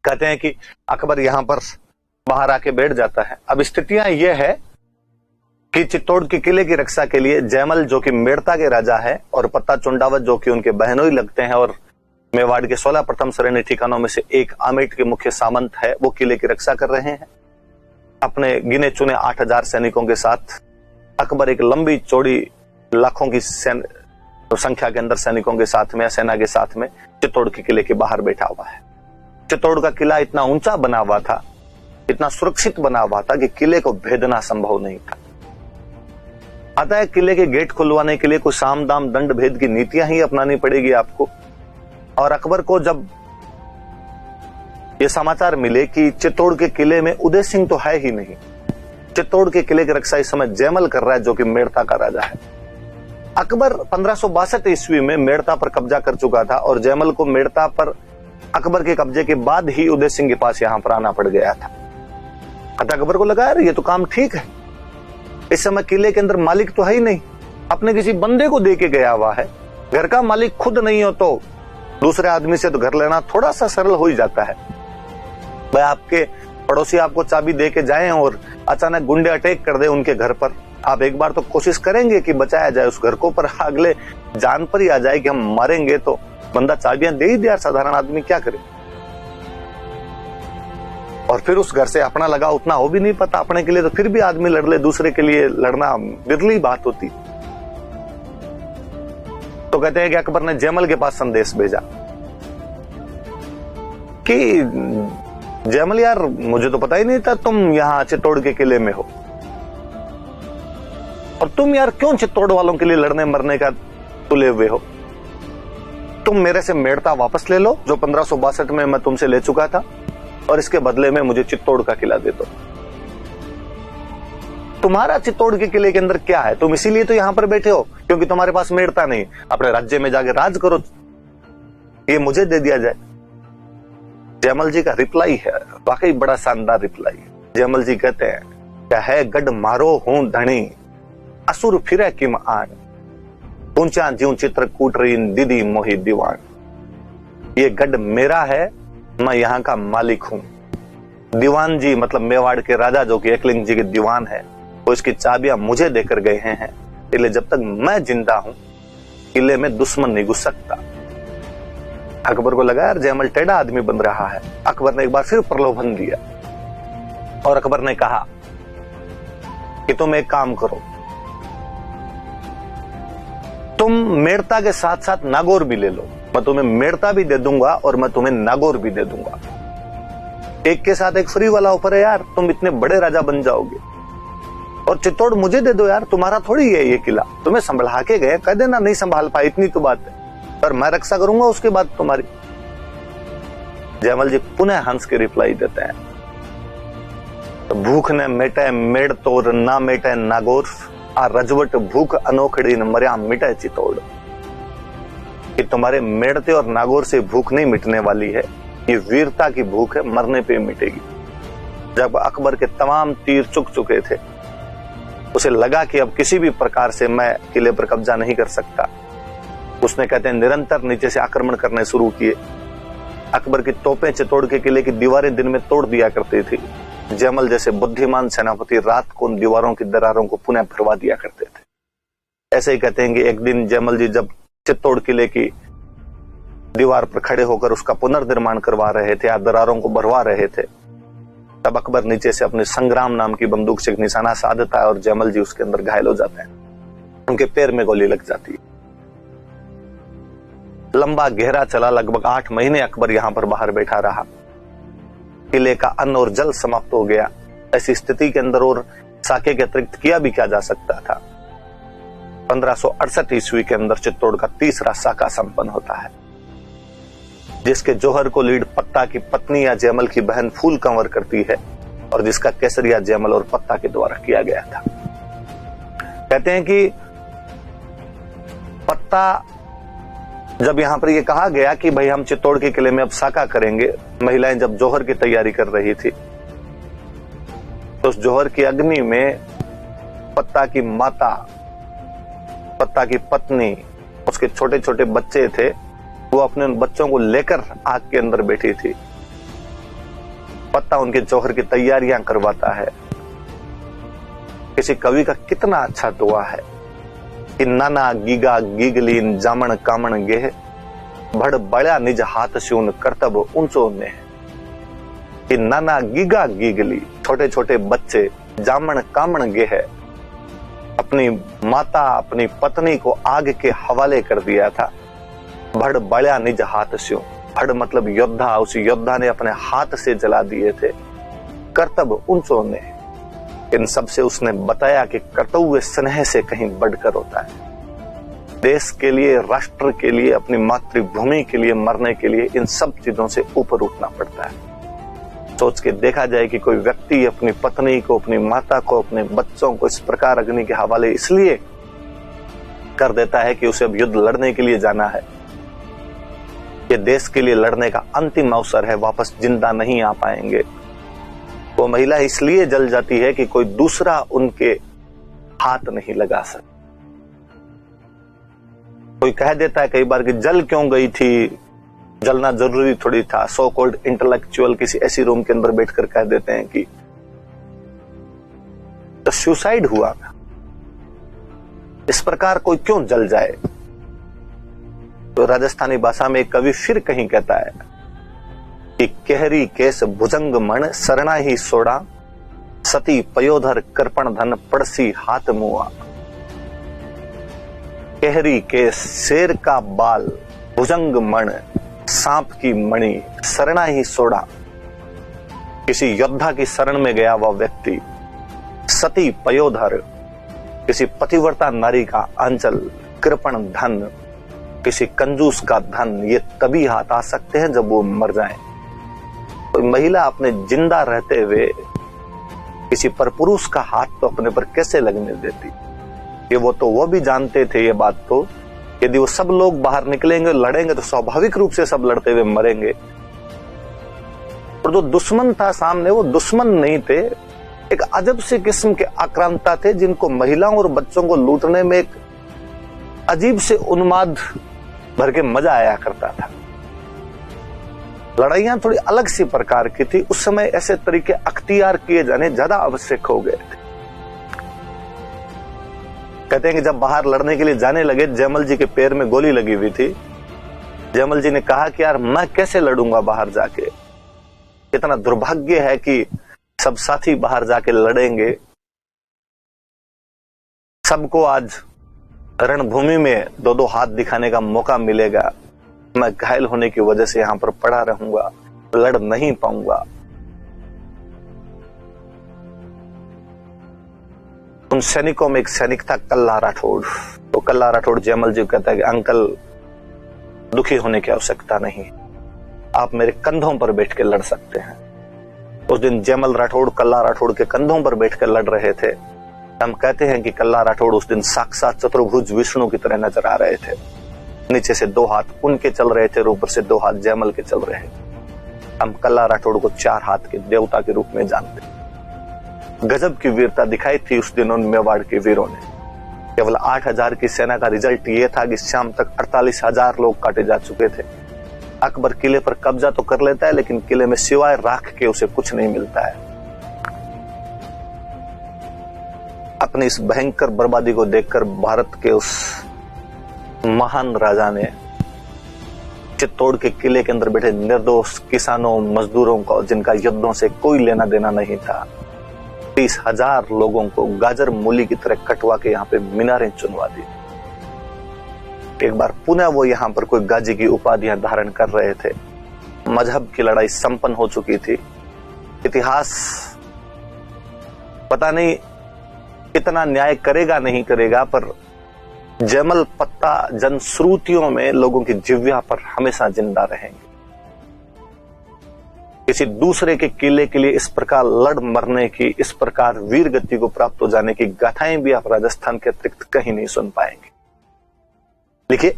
कहते हैं कि अकबर यहां पर बाहर आके बैठ जाता है। अब स्थितियां यह है कि चित्तौड़ के किले की रक्षा के लिए जयमल जो कि मेड़ता के राजा है और पत्ता चुंडावत जो कि उनके बहनोई लगते हैं और मेवाड़ के 16 प्रथम श्रेणी ठिकानों में से एक आमेट के मुख्य सामंत है, वो किले की रक्षा कर रहे हैं। अपने गिने चुने 8000 सैनिकों के साथ अकबर एक लंबी चौड़ी लाखों की संख्या के अंदर सैनिकों के साथ में, सेना के साथ में चित्तौड़ के किले के बाहर बैठा हुआ है। चित्तौड़ का किला इतना ऊंचा बना हुआ था, इतना सुरक्षित बना हुआ था कि किले को भेदना संभव नहीं था। आता है किले के गेट खुलवाने के लिए कुछ साम दाम दंड भेद की नीतियां ही अपनानी पड़ेगी आपको। और अकबर को जब ये समाचार मिले कि चित्तौड़ के किले में उदय सिंह तो है ही नहीं, चित्तौड़ के किले की रक्षा इस समय जयमल कर रहा है जो कि मेड़ता का राजा है। अकबर 1562 ईस्वी में मेड़ता पर कब्जा कर चुका था और जयमल को मेड़ता पर अकबर के कब्जे के बाद ही उदय सिंह के पास यहां पर आना पड़ गया था। अतः अकबर को लगा यार ये तो काम ठीक है, इस समय किले के अंदर मालिक तो है ही नहीं, अपने किसी बंदे को दे के गया हुआ है। घर का मालिक खुद नहीं हो तो दूसरे आदमी से तो घर लेना थोड़ा सा सरल हो ही जाता है। भाई आपके पड़ोसी आपको चाबी दे के जाएं और अचानक गुंडे अटैक कर दे उनके घर पर, आप एक बार तो कोशिश करेंगे कि बचाया जाए उस घर को, पर अगले जान पर ही आ जाए कि हम मारेंगे तो बंदा चाबियां दे ही दिया, साधारण आदमी क्या करे। और फिर उस घर से अपना लगा उतना हो भी नहीं पता, अपने के लिए तो फिर भी आदमी लड़ ले, दूसरे के लिए लड़ना बिरली बात होती। तो कहते हैं कि अकबर ने जयमल के पास संदेश भेजा कि जयमल यार मुझे तो पता ही नहीं था तुम यहां चित्तौड़ के किले में हो, और तुम यार क्यों चित्तौड़ वालों के लिए लड़ने मरने का तुले हुए हो। तुम मेरे से मेड़ता वापस ले लो जो 1562 में मैं तुमसे ले चुका था, और इसके बदले में मुझे चित्तौड़ का किला दे दो। तुम्हारा चित्तौड़ के किले के अंदर क्या है, तुम इसीलिए तो यहां पर बैठे हो क्योंकि तुम्हारे पास मेड़ता नहीं, अपने राज्य में जाके राज करो, ये मुझे दे दिया जाए। जयमल जी का रिप्लाई है, वाकई बड़ा शानदार रिप्लाई है। जयमल जी कहते हैं क्या है गढ़ मारो हूं धनी, असुर फिरे किम आन, ऊंचा ज्यों चित्रकूट रीन दीदी मोही दीवान। ये गढ़ मेरा है, मैं यहाँ का मालिक हूं। दीवान जी मतलब मेवाड़ के राजा जो कि एकलिंग जी के दीवान है, वो इसकी चाबियां मुझे देकर गए हैं, इसलिए जब तक मैं जिंदा हूं किले में दुश्मन नहीं घुस सकता। अकबर को लगा यार जयमल टेढ़ा आदमी बन रहा है। अकबर ने एक बार फिर प्रलोभन दिया और अकबर ने कहा कि तुम एक काम करो, तुम मेड़ता के साथ साथ नागौर भी ले लो, मैं तुम्हें मेड़ता भी दे दूंगा और मैं तुम्हें नागौर भी दे दूंगा। एक के साथ एक फ्री वाला ऑफर है यार, तुम इतने बड़े राजा बन जाओगे। और चित्तौड़ मुझे दे दो यार, तुम्हारा थोड़ी है ये किला, तुम्हें संभाल के गए, कह देना नहीं संभाल पाए, इतनी तो बात है, पर मैं रक्षा करूंगा उसके बाद तुम्हारी। जयमल जी पुनः हंस के रिप्लाई देते हैं, तो भूख ने मेटे मेड़ तोड़ ना मेटे नागौर, आ रजवट भूख अनोखड़ी न मर्या मिटे चित्तौड़। कि तुम्हारे मेड़ते और नागौर से भूख नहीं मिटने वाली है, ये वीरता की भूख है, मरने पे मिटेगी। जब अकबर के तमाम तीर चुक चुके थे, उसे लगा कि अब किसी भी प्रकार से मैं किले पर कब्जा नहीं कर सकता। उसने कहते हैं निरंतर नीचे से आक्रमण करने शुरू किए। अकबर की तोपें चित्तौड़ के किले की दीवारें दिन में तोड़ दिया करती थी। जयमल जैसे बुद्धिमान सेनापति रात को उन दीवारों की दरारों को पुनः भरवा दिया करते थे। ऐसे ही कहते हैं कि एक दिन जयमल जी जब चित्तौड़ किले की दीवार पर खड़े होकर उसका पुनर्निर्माण करवा रहे थे या दरारों को भरवा रहे थे, तब अकबर नीचे से अपने संग्राम नाम की बंदूक से एक निशाना साधता है और जयमल जी उसके अंदर घायल हो जाते हैं, उनके पैर में गोली लग जाती है। लंबा गहरा चला, लगभग 8 महीने अकबर यहां पर बाहर बैठा रहा। किले का अन्न और जल समाप्त हो गया। ऐसी स्थिति के अंदर और साके के अतिरिक्त किया भी क्या जा सकता था। 1568 ईस्वी के अंदर चित्तौड़ का तीसरा साका संपन्न होता है, जिसके जौहर को लीड पत्ता की पत्नी या जयमल की बहन फूल कंवर करती है और जिसका केसरिया जयमल और पत्ता के द्वारा किया गया था। कहते हैं कि पत्ता जब यहां पर यह कहा गया कि भाई हम चित्तौड़ के किले में अब साका करेंगे, महिलाएं जब जौहर की तैयारी कर रही थी तो उस जौहर की अग्नि में पत्ता की माता, पत्ता की पत्नी, उसके छोटे छोटे बच्चे थे, वो अपने उन बच्चों को लेकर आग के अंदर बैठी थी। पत्ता उनके जौहर की तैयारियां करवाता है। किसी कवि का कितना अच्छा दुआ है कि नाना गीगा गीगलीन जामण कामण गेह भड़ बड़ा निज हाथ स्यून कर्तव्य ऊंचो ने, कि नाना गीगा गीगली छोटे छोटे बच्चे जामण कामण गेह अपनी माता अपनी पत्नी को आग के हवाले कर दिया था। भड़ बड़ा निज हाथ स्यून, भड़ मतलब योद्धा, उस योद्धा ने अपने हाथ से जला दिए थे। कर्तव्य ऊंचो ने, इन सब से उसने बताया कि कर्तव्य स्नेह से कहीं बढ़कर होता है। देश के लिए, राष्ट्र के लिए, अपनी मातृभूमि के लिए मरने के लिए इन सब चीजों से ऊपर उठना पड़ता है। सोच के देखा जाए कि कोई व्यक्ति अपनी पत्नी को, अपनी माता को, अपने बच्चों को इस प्रकार अग्नि के हवाले इसलिए कर देता है कि उसे अब युद्ध लड़ने के लिए जाना है, ये देश के लिए लड़ने का अंतिम अवसर है, वापस जिंदा नहीं आ पाएंगे। वो महिला इसलिए जल जाती है कि कोई दूसरा उनके हाथ नहीं लगा सकता। कोई कह देता है कई बार कि जल क्यों गई थी, जलना जरूरी थोड़ी था। सो कॉल्ड इंटेलेक्चुअल किसी ऐसी रूम के अंदर बैठकर कह देते हैं कि तो सुसाइड हुआ, इस प्रकार कोई क्यों जल जाए। तो राजस्थानी भाषा में एक कवि फिर कहीं कहता है कि केहरी केस भुजंग मण सरना ही सोड़ा सती पयोधर कर्पण धन पड़सी हाथ मुआ। केहरी केस शेर का बाल, भुजंग मण सांप की मणि, सरना ही सोड़ा किसी योद्धा की शरण में गया वह व्यक्ति, सती पयोधर किसी पतिव्रता नारी का अंचल, कृपण धन किसी कंजूस का धन, ये तभी हाथ आ सकते हैं जब वो मर जाएं। कोई महिला अपने जिंदा रहते हुए किसी परपुरुष का हाथ तो अपने पर कैसे लगने देती। ये वो भी जानते थे ये बात, तो यदि वो सब लोग बाहर निकलेंगे लड़ेंगे तो स्वाभाविक रूप से सब लड़ते हुए मरेंगे। और जो दुश्मन था सामने वो दुश्मन नहीं थे, एक अजब से किस्म के आक्रांता थे जिनको महिलाओं और बच्चों को लूटने में एक अजीब से उन्माद भर के मजा आया करता था। लड़ाइयां थोड़ी अलग सी प्रकार की थी। उस समय ऐसे तरीके अख्तियार किए जाने ज्यादा आवश्यक हो गए थे। कहते हैं कि जब बाहर लड़ने के लिए जाने लगे, जयमल जी के पैर में गोली लगी हुई थी। जयमल जी ने कहा कि यार मैं कैसे लड़ूंगा बाहर जाके, इतना दुर्भाग्य है कि सब साथी बाहर जाके लड़ेंगे, सबको आज रणभूमि में दो दो हाथ दिखाने का मौका मिलेगा, मैं घायल होने की वजह से यहां पर पड़ा रहूंगा, लड़ नहीं पाऊंगा। उन सैनिकों में एक सैनिक था कल्ला राठौड़। तो कल्ला राठौड़ जयमल जी कहता है कि अंकल दुखी होने की आवश्यकता नहीं, आप मेरे कंधों पर बैठ के लड़ सकते हैं। उस दिन जयमल राठौड़ कल्ला राठौड़ के कंधों पर बैठकर लड़ रहे थे। हम कहते हैं कि कल्ला राठौड़ उस दिन साक्षात चतुर्भुज विष्णु की तरह नजर आ रहे थे। नीचे से दो हाथ उनके चल रहे थे और ऊपर से दो हाथ जयमल के चल रहे थे। हम कल्ला राठौड़ को चार हाथ के देवता के रूप में जानते। गजब की वीरता दिखाई थी उस दिन उन मेवाड़ के वीरों ने। केवल 8,000 की सेना का रिजल्ट ये था कि शाम तक 48,000 लोग काटे जा चुके थे। अकबर किले पर कब्जा तो कर लेता है लेकिन किले में सिवाय राख के उसे कुछ नहीं मिलता है। अपनी इस भयंकर बर्बादी को देखकर भारत के उस महान राजा ने चित्तौड़ के किले के अंदर बैठे निर्दोष किसानों मजदूरों को, जिनका युद्धों से कोई लेना देना नहीं था, 30,000 लोगों को गाजर मूली की तरह कटवा के यहाँ पे मीनारें चुनवा दी। एक बार पुनः वो यहाँ पर कोई गाजी की उपाधियां धारण कर रहे थे। मजहब की लड़ाई संपन्न हो चुकी थी। इतिहास पता नहीं कितना न्याय करेगा नहीं करेगा, पर जयमल पत्ता जनश्रुतियों में लोगों की जिह्वा पर हमेशा जिंदा रहेंगे। किसी दूसरे के किले के लिए इस प्रकार लड़ मरने की, इस प्रकार वीर गति को प्राप्त हो जाने की गाथाएं भी आप राजस्थान के अतिरिक्त कहीं नहीं सुन पाएंगे। देखिए